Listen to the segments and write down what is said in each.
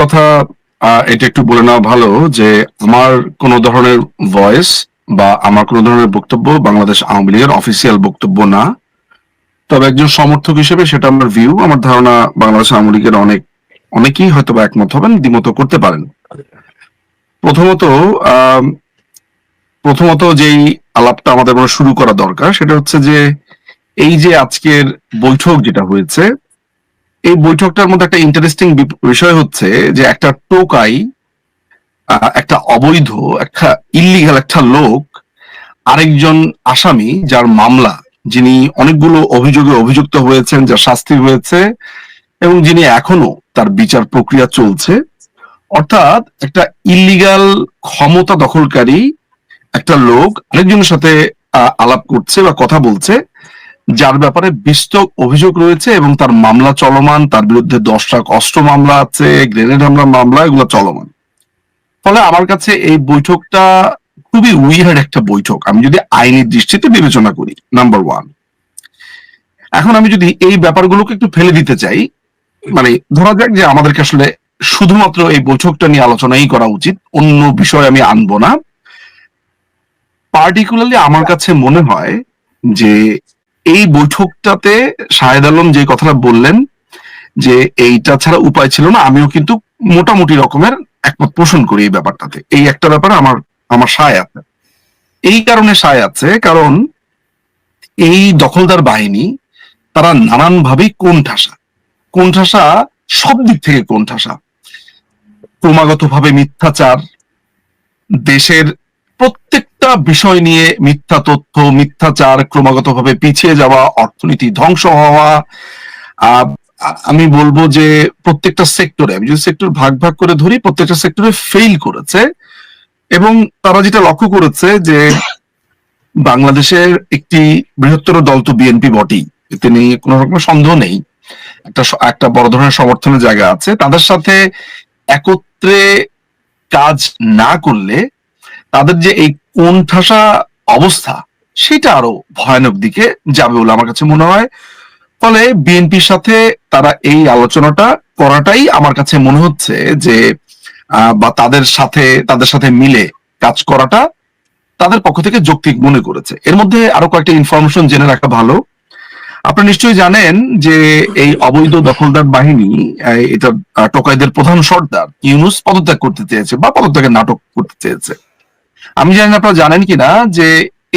কথা এটা একটু বলে নেওয়া ভালো যে আমার কোনো ধরনের ভয়েস বা আমার কোনো ধরনের বক্তব্য বাংলাদেশ আওয়ামী লীগের অফিসিয়াল বক্তব্য না। তবে একজন সমর্থক হিসেবে সেটা আমার ভিউ, আমার ধারণা বাংলাদেশ আওয়ামী লীগের অনেকেই হয়তো বা একমত হবেন, দ্বিমত করতে পারেন। প্রথমত আহ প্রথমত যেই আলাপটা আমাদের মনে শুরু করা দরকার সেটা হচ্ছে যে এই যে আজকের বৈঠক যেটা হয়েছে, এই বৈঠকটার মধ্যে একটা ইন্টারেস্টিং বিষয় হচ্ছে যে একটা টোকাই, একটা অবৈধ, একটা ইল্লিগাল একটা লোক আরেকজন আসামি যার মামলা, যিনি অনেকগুলো অভিযোগে অভিযুক্ত হয়েছেন, যার শাস্তি হয়েছে এবং যিনি এখনো তার বিচার প্রক্রিয়া চলছে, অর্থাৎ একটা ইল্লিগাল ক্ষমতা দখলকারী একটা লোক আরেকজনের সাথে আলাপ করছে বা কথা বলছে, যার ব্যাপারে বিস্তর অভিযোগ রয়েছে এবং তার মামলা চলমান, তার বিরুদ্ধে 10টা অস্ত্র মামলা আছে, গ্রেনেড হামলা মামলা, এগুলো চলমান। ফলে আমার কাছে এই বৈঠকটা খুবই উইয়ার্ড একটা বৈঠক, আমি যদি আইনি দৃষ্টিতে বিবেচনা করি, নাম্বার ওয়ান। এখন আমি যদি এই ব্যাপারগুলোকে একটু ফেলে দিতে চাই, মানে ধরা যাক যে আমাদেরকে আসলে শুধুমাত্র এই বৈঠকটা নিয়ে আলোচনাই করা উচিত, অন্য বিষয় আমি আনবো না। পার্টিকুলারলি আমার কাছে মনে হয় যে এই বৈঠকটাতে শাহেদ আলম যে কথাটা বললেন যে এইটা ছাড়া উপায় ছিল না, আমিও কিন্তু মোটামুটি রকমের একমত পোষণ করি এই ব্যাপারটাতে। এই একটা ব্যাপারে আমার আমার সায় আছে। এই কারণে সায় আছে কারণ এই দখলদার বাহিনী তারা নানান ভাবেই কোণঠাসা, সব দিক থেকে কোণঠাসা। ক্রমাগত ভাবে মিথ্যাচার, দেশের প্রত্যেকটা বিষয় নিয়ে মিথ্যা তথ্য, মিথ্যাচার, ক্রমাগত ভাবে পিছিয়ে যাওয়া, অর্থনীতি ধ্বংস হওয়া। আমি বলবো যে প্রত্যেকটা সেক্টরে, আমি যদি সেক্টর ভাগ ভাগ করে ধরি, প্রত্যেকটা সেক্টরে ফেইল করেছে। এবং তারা যেটা লক্ষ্য করেছে যে বাংলাদেশের একটি বৃহত্তর দল তো বিএনপি বটেই, এতে নিয়ে কোনো রকমের সন্দেহ নেই, একটা একটা বড় ধরনের সমর্থনের জায়গা আছে। তাদের সাথে একত্রে কাজ না করলে তাদের যে এই কোণঠাসা অবস্থা, সেটা আরো ভয়ানক দিকে যাবে বলে আমার কাছে মনে হয়। ফলে বিএনপির সাথে তারা এই আলোচনাটা করাটাই আমার কাছে মনে হচ্ছে যে বা তাদের সাথে মিলে কাজ করাটা তাদের পক্ষ থেকে যৌক্তিক মনে করেছে। এর মধ্যে আরো কয়েকটা ইনফরমেশন জেনে রাখা ভালো। আপনারা নিশ্চয়ই জানেন যে এই অবৈধ দখলদার বাহিনী, এটা টোকাইদের প্রধান সর্দার ইউনূস পদত্যাগ করতে চেয়েছে বা পদত্যাগের নাটক করতে চেয়েছে। আমি জানি না আপনারা জানেন কিনা যে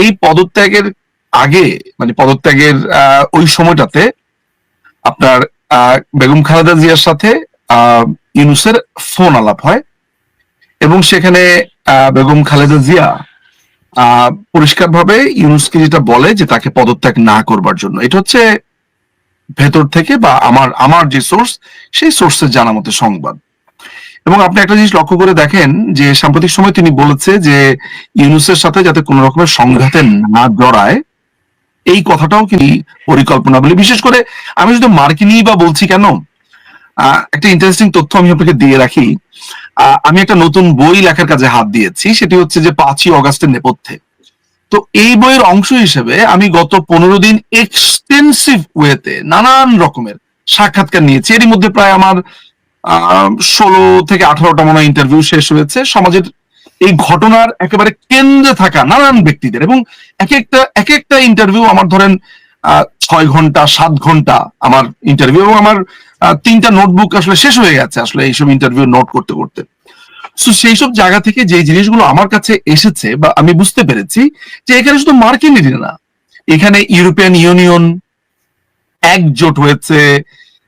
এই পদত্যাগের আগে, মানে পদত্যাগের ওই সময়টাতে আপনার বেগম খালেদা জিয়ার সাথে ইউনূসের ফোন আলাপ হয় এবং সেখানে বেগম খালেদা জিয়া পরিষ্কারভাবে ইউনূসকে যেটা বলে যে তাকে পদত্যাগ না করবার জন্য। এটা হচ্ছে ভেতর থেকে বা আমার যে সোর্স, সেই সোর্সের জানা মতে সংবাদ। এবং আপনি একটা জিনিস লক্ষ্য করে দেখেন যে সাম্প্রতিক সময় তিনি বলেছে যে ইউনূসের সাথে যাতে কোনো রকমের সংঘাতে না জড়ায়, এই কথাটাও কিন্তু পরিকল্পনা বলে। বিশেষ করে আমি শুধু মার্কিনই বা বলছি কেন, একটা ইন্টারেস্টিং তথ্য আমি আপনাকে দিয়ে রাখি। আমি একটা নতুন বই লেখার কাজে হাত দিয়েছি, সেটি হচ্ছে যে 5ই অগাস্টের নেপথ্যে। তো এই বইয়ের অংশ হিসেবে আমি গত 15 দিন এক্সটেন্সিভ ওয়েতে নানান রকমের সাক্ষাৎকার নিয়েছি। এরই মধ্যে প্রায় আমার 16 থেকে 18টা মনে হয় ইন্টারভিউ শেষ হয়েছে সমাজের এই ঘটনার একেবারে কেন্দ্রে থাকা নানান ব্যক্তিদের। এবং এক একটা ইন্টারভিউ আমার ধরেন 6 ঘন্টা 7 ঘন্টা আমার ইন্টারভিউ, এবং আমার 3টা নোটবুক আসলে শেষ হয়ে গেছে আসলে এইসব ইন্টারভিউ নোট করতে করতে। সো সেই সব জায়গা থেকে যে জিনিসগুলো আমার কাছে এসেছে বা আমি বুঝতে পেরেছি যে এখানে শুধু মার্কিনই না, এখানে ইউরোপিয়ান ইউনিয়ন একজোট হয়েছে।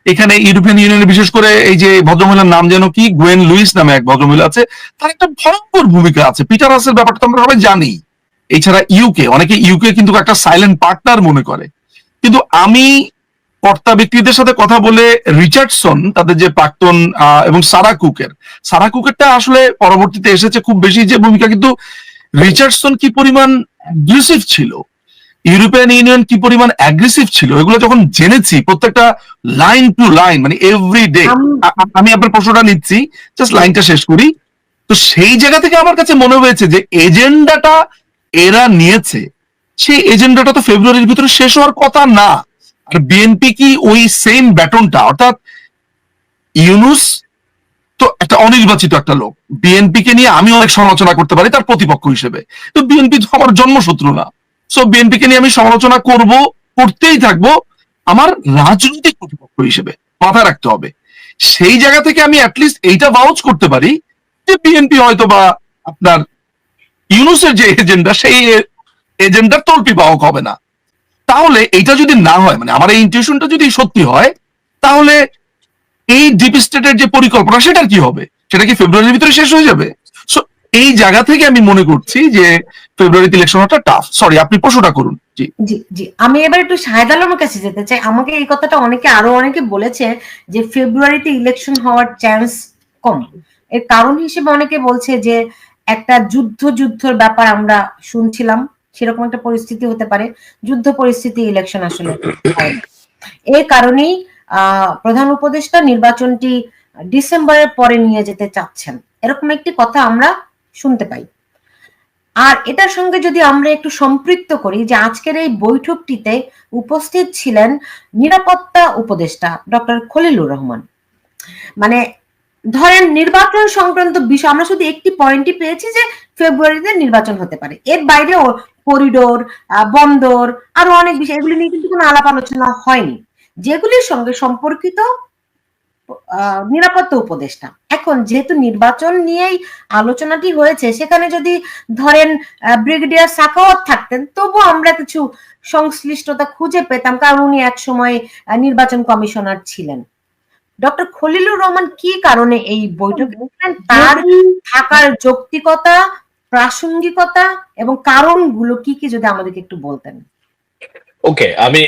এখানে ইউরোপিয়ান ইউনিয়নের বিশেষ করে এই যে ভদ্রমহিলার নাম যেন কি, গোয়েন লুইস নামে এক ভদ্রমহিলা আছে, তার একটা ভয়ঙ্কর ভূমিকা আছে। পিটার হাসের ব্যাপারটা আমরা সবাই জানি। এছাড়া অনেকে ইউকে কিন্তু একটা সাইলেন্ট পার্টনার মনে করে। কিন্তু আমি কর্তা ব্যক্তিদের সাথে কথা বলে রিচার্ডসন, তাদের যে প্রাক্তন, এবং সারা কুকেরটা আসলে পরবর্তীতে এসেছে খুব বেশি যে ভূমিকা, কিন্তু রিচার্ডসন কি পরিমাণ অ্যাগ্রেসিভ ছিল, ইউরোপিয়ান ইউনিয়ন কি পরিমাণ অ্যাগ্রেসিভ ছিল, এগুলো যখন জেনেছি প্রত্যেকটা লাইন টু লাইন, মানে এভরি ডে। আমি আপনার প্রশ্নটা নিচ্ছি, জাস্ট লাইনটা শেষ করি। তো সেই জায়গা থেকে আমার কাছে মনে হয়েছে যে এজেন্ডাটা এরা নিয়েছে, সেই এজেন্ডাটা তো ফেব্রুয়ারির ভিতরে শেষ হওয়ার কথা না। আর বিএনপি কি ওই সেম ব্যাটনটা, অর্থাৎ ইউনূস তো একটা অনির্বাচিত একটা লোক, বিএনপি কে নিয়ে আমি অনেক সমালোচনা করতে পারি তার প্রতিপক্ষ হিসেবে, তো বিএনপি তো আমার জন্মশত্রু না। সো বিএনপি কে নিয়ে আমি সমালোচনা করব, করতেই থাকবো আমার রাজনৈতিক প্রতিপক্ষ হিসেবে, মাথায় রাখতে হবে। সেই জায়গা থেকে আমি অ্যাটলিস্ট এইটা ভাউচ করতে পারি যে বিএনপি হয়তো বা আপনার ইউনুসের যে এজেন্ডা, সেই এজেন্ডার তল্পি বাহক হবে না। তাহলে এইটা যদি না হয়, মানে আমার এই ইনটিউশনটা যদি সত্যি হয়, তাহলে এই ডিপ স্টেটের যে পরিকল্পনা সেটার কি হবে? সেটা কি ফেব্রুয়ারির ভিতরে শেষ হয়ে যাবে? সো এই জায়গা থেকে আমি মনে করছি যে ফেব্রুয়ারিতে ইলেকশন হওয়াটা টাফ। সরি, আপনি প্রশ্নটা করুন। জি জি জি, আমি এবার একটু শাহেদ আলমের কাছে যেতে চাই। আমাকে এই কথাটা আরো অনেকে বলেছে যে ফেব্রুয়ারিতে ইলেকশন হওয়ার চান্স কম। এর কারণ হিসেবে অনেকে বলছে যে একটা যুদ্ধর ব্যাপার আমরা শুনছিলাম, সেরকম একটা পরিস্থিতি হতে পারে, যুদ্ধ পরিস্থিতি ইলেকশন আসলে হয় না। এই কারণেই প্রধান উপদেষ্টা নির্বাচনটি ডিসেম্বরের পরে নিয়ে যেতে চাচ্ছেন, এরকম একটি কথা আমরা শুনতে পাই। আর এটার সঙ্গে যদি আমরা একটু সম্পৃক্ত করি যে আজকের এই বৈঠকটিতে উপস্থিত ছিলেন নিরাপত্তা উপদেষ্টা ডক্টর খলিলুর রহমান। মানে ধরেন নির্বাচন সংক্রান্ত বিষয় আমরা শুধু একটি পয়েন্টই পেয়েছি যে ফেব্রুয়ারিতে নির্বাচন হতে পারে, এর বাইরে করিডোর, বন্দর, আরো অনেক বিষয়, এগুলি নিয়ে কিন্তু কোনো আলাপ আলোচনা হয়নি, যেগুলির সঙ্গে সম্পর্কিত নিরাপত্তা উপদেষ্টা। এখন যেহেতু নির্বাচন নিয়েই আলোচনাটি হয়েছে, সেখানে যদি ধরেন ব্রিগেডিয়ার সাখাওয়াত থাকতেন, তবু আমরা কিছু সংশ্লিষ্টতা খুঁজে পেতাম, কারণ উনি এক সময় নির্বাচন কমিশনার ছিলেন। ডক্টর খলিলুর রহমান কি কারণে এই বৈঠকে তার থাকার যৌক্তিকতা, প্রাসঙ্গিকতা এবং কারণগুলো কি কি যদি আমাদেরকে একটু বলতেন। ওকে, আমি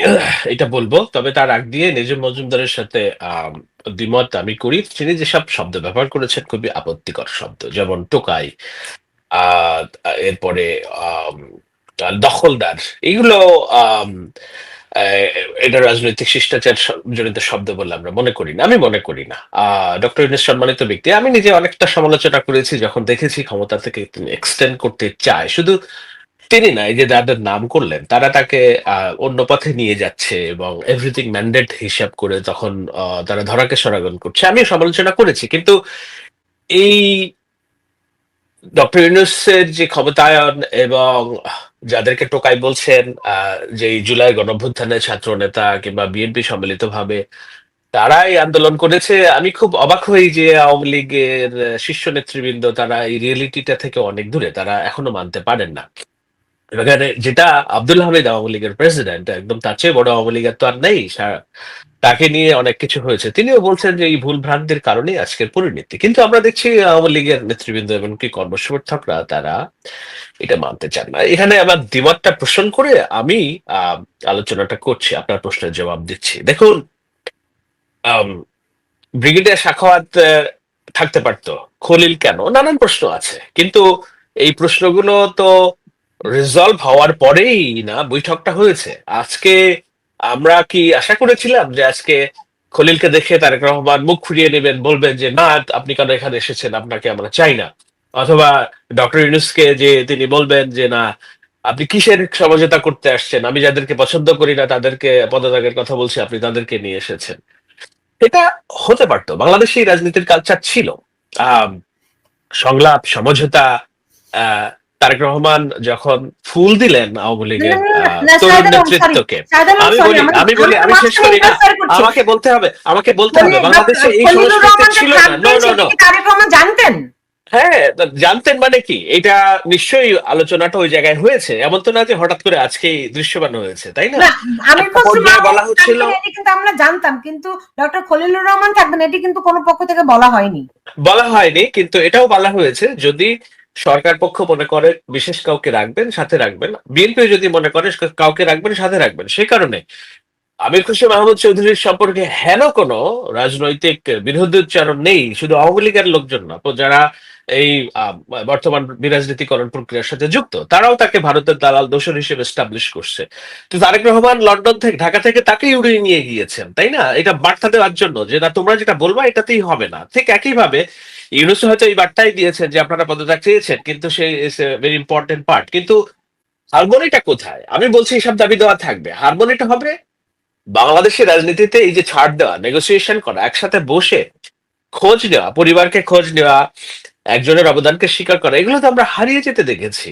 এটা বলবো, তবে তার আগ দিয়ে নিজম মজুমদারের সাথে দ্বিমত আমি করি। তিনি যেসব শব্দ ব্যবহার করেছেন খুবই আপত্তিকর শব্দ, যেমন টোকাই, এরপরে দখলদার, এগুলো এটা রাজনৈতিক শিষ্টাচার জনিত শব্দ বলে আমরা মনে করি না, আমি মনে করি না। ডক্টর ইউনূস সম্মানিত ব্যক্তি, আমি নিজে অনেকটা সমালোচনা করেছি যখন দেখেছি ক্ষমতা থেকে তিনি এক্সটেন্ড করতে চায়। শুধু তিনি না, এই যে যাদের নাম করলেন তারা তাকে অন্য পথে নিয়ে যাচ্ছে এবং এভরিথিং ম্যান্ডেট হিসাব করে তখন তারা ধরাকে সরাগন করছে, আমি সমালোচনা করেছি। কিন্তু এই ডক্টর ইউনূসের যে ক্ষমতায়ন এবং যাদেরকে টোকাই বলছেন, যে জুলাই গণঅভ্যুত্থানের ছাত্র নেতা কিংবা বিএনপি সম্মিলিতভাবে তারাই আন্দোলন করেছে, আমি খুব অবাক হই যে আওয়ামী লীগের শীর্ষ নেতৃবৃন্দ তারা এই রিয়েলিটিটা থেকে অনেক দূরে, তারা এখনো মানতে পারেন না। এখানে যেটা আব্দুল হামিদ আওয়ামী লীগের প্রেসিডেন্ট, একদম তার চেয়ে বড় আওয়ামী লীগের তো আর নেই, তাকে নিয়ে অনেক কিছু হয়েছে, তিনিও বলছেন যে এই ভুল ভ্রান্তির কারণেই আজকের পরিণতি। কিন্তু আমরা দেখছি আওয়ামী লীগের নেতৃবৃন্দ এমনকি কর্মসমর্থকরা তারা এটা মানতে চান না। এখানে আমার দ্বিমতটা পোষণ করে আমি আলোচনাটা করছি, আপনার প্রশ্নের জবাব দিচ্ছি। দেখুন, ব্রিগেডিয়ার সাখাওয়াত থাকতে পারতো, খলিল কেন, নানান প্রশ্ন আছে, কিন্তু এই প্রশ্নগুলো তো রিজলভ হওয়ার পরেই না বৈঠকটা হয়েছে। আজকে আমরা কি আশা করেছিলাম যে আজকে খলিলকে দেখে তারেক রহমান মুখ ফিরিয়ে নেবেন, বলবেন যে না আপনি কেন এখানে এসেছেন, আপনাকে আমরা চাই না, অথবা ডক্টর ইউনূসকে যে তিনি বলবেন যে না আপনি কিসের সমঝোতা করতে আসছেন, আমি যাদেরকে পছন্দ করি না তাদেরকে পদত্যাগের কথা বলছি, আপনি তাদেরকে নিয়ে এসেছেন। এটা হতে পারতো, বাংলাদেশে রাজনীতির কালচার ছিল সংলাপ, সমঝোতা। তারেক রহমান যখন ফুল দিলেন আওয়ামী লীগের তরুণ নেতৃত্বকে, আমি শেষ করি না, আমাকে বলতে হবে বাংলাদেশে এই সংস্কৃতি ছিল না। তারেক রহমান জানতেন? হ্যাঁ, জানতেন মানে কি, এটা নিশ্চয়ই আলোচনাটা ওই জায়গায় হয়েছে, এমন তো না যে হঠাৎ করে আজকেই দৃশ্যমান হয়েছে, তাই না? আমি বলা হচ্ছিল কিন্তু আমরা জানতাম, কিন্তু ডক্টর খলিলুর রহমান থাকবেন এটি কিন্তু কোনো পক্ষ থেকে বলা হয়নি, কিন্তু এটাও বলা হয়েছে যদি সরকার পক্ষ মনে করে বিশেষ কাউকে রাখবেন সাথে রাখবেন, বিএনপি যদি মনে করে কাউকে রাখবেন সাথে রাখবেন। সে কারণে আমির খুশি মাহমুদ চৌধুরীর সম্পর্কে হেন কোনো রাজনৈতিক বিরোধোচ্চারণ নেই, শুধু আওয়ামী লীগের লোকজন না, যারা এই বর্তমান বিরাজনীতিকরণ প্রক্রিয়ার সাথে যুক্ত তারাও তাকে ভারতের দালাল দোসর হিসেবে এস্টাবলিশ করছে। তো তারেক রহমান লন্ডন থেকে, ঢাকা থেকে তাকেই উড়িয়ে নিয়ে গিয়েছেন, তাই না? এটা বার্তা দেওয়ার জন্য যে না তোমরা যেটা বলবা এটাতেই হবে না। ঠিক একইভাবে ইউনূস হয়তো এই বার্তাই দিয়েছেন যে আপনারা পদত্যাগ চেয়েছেন, কিন্তু সেই ভেরি ইম্পর্টেন্ট পার্ট। কিন্তু হারমোনিটা কোথায়? আমি বলছি এসব দাবি দেওয়া থাকবে, হারমোনিটা হবে বাংলাদেশের রাজনীতিতে এই যে ছাড় দেওয়া, নেগোসিয়েশন করা, একসাথে বসে খোঁজ নেওয়া, পরিবারকে খোঁজ নেওয়া, একজনের অবদানকে স্বীকার করা, এগুলো তো আমরা হারিয়ে যেতে দেখেছি।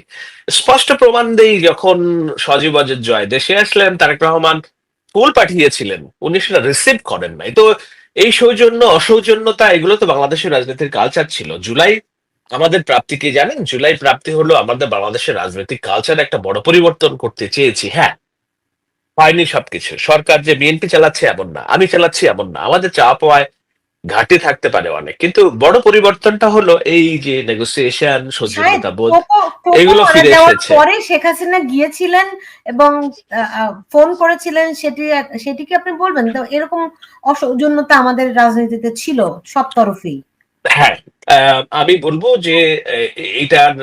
স্পষ্ট প্রমাণ দেই, যখন সজীব অজয় জয় দেশে আসলেন, তারেক রহমান ফুল পাঠিয়েছিলেন, উনি সেটা রিসিভ করেন নাই। তো এই সৌজন্য অসৌজন্যতা, এগুলো তো বাংলাদেশের রাজনীতির কালচার ছিল। জুলাই আমাদের প্রাপ্তি কি জানেন? জুলাই প্রাপ্তি হলো আমাদের বাংলাদেশের রাজনৈতিক কালচার একটা বড় পরিবর্তন করতে চেয়েছি। হ্যাঁ, হয়নি সবকিছু। সরকার যে বিএনপি চালাচ্ছে এমন না, আমি চালাচ্ছি এমন না, আমাদের চাওয়া পাওয়ায় ঘাটতি থাকতে পারে অনেক, কিন্তু বড় পরিবর্তনটা হলো এই যে নেগোসিয়েশন, শায়দ সৌজন্যতা বোধ, কোকো এগুলো মারা ফিরে যাওয়ার এসেছে। পরে শেখ হাসিনা গিয়েছিলেন এবং ফোন করেছিলেন, সেটি কি আপনি বলবেন? তো এরকম অসৌজন্যতা আমাদের রাজনীতিতে ছিল সব তরফেই। হ্যাঁ, আমি বলবো যে এইটার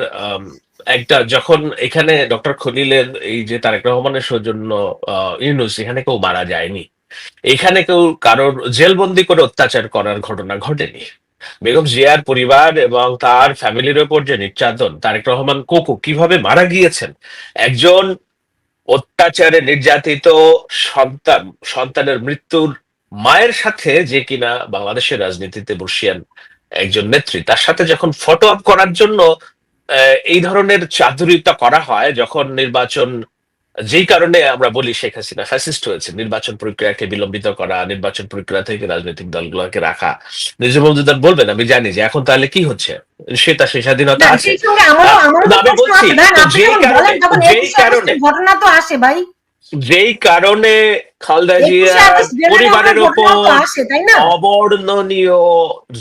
একটা, যখন এখানে ডক্টর খলিলের এই যে তারেক রহমানের সৌজন্য, ইউনূস, এখানে কেউ মারা যায়নি, এখানে কেউ কারোর জেলবন্দি করে অত্যাচার করার ঘটনা ঘটেনি। বেগম জিয়ার পরিবার এবং তার ফ্যামিলির ওপর যে নির্যাতন, তারেক রহমান কোকো কিভাবে মারা গিয়েছেন, একজন অত্যাচারে নির্যাতিত সন্তান, সন্তানের মৃত্যুর মায়ের সাথে, যে কিনা বাংলাদেশের রাজনীতিতে বর্ষিয়ান একজন নেত্রী, তার সাথে যখন ফটো আপ করার জন্য এই ধরনের চাতুরিতা করা হয়, যখন নির্বাচন, যেই কারণে আমরা বলি শেখ হাসিনা ফ্যাসিস্ট হয়েছে, নির্বাচন প্রক্রিয়াকে বিলম্বিত করা, নির্বাচন প্রক্রিয়া থেকে রাজনৈতিক দলগুলোকে রাখা। নিজের মজুমদার বলবেন, আমি জানি যে এখন তাহলে কি হচ্ছে, সেটা সেই স্বাধীনতা না, আছে। সেই সঙ্গে আমারও আমি প্রশ্ন বলছি, আছে ভাই, তো আপনি যেই যখন কারণে, বলেন তখন যেই 21 কারণে আগস্টের ঘটনা তো আসে ভাই, যেই কারণে খালেদা 21 জিয়ার আগস্ট জেলে নেওয়ার পরিবারের ঘটনা তো ওপর আসে, তাই না? অবর্ণনীয়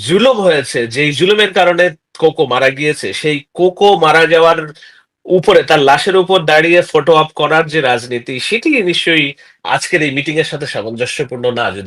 জুলুম হয়েছে, যেই জুলুমের কারণে কোকো মারা গিয়েছে, সেই কোকো মারা যাওয়ার উপরে, তার লাশের উপর দাঁড়িয়ে ফটো আপ করার যে রাজনীতি, সেটি নিশ্চয়ই আজকের এই মিটিং এর সাথে সামঞ্জস্যপূর্ণ না। যদি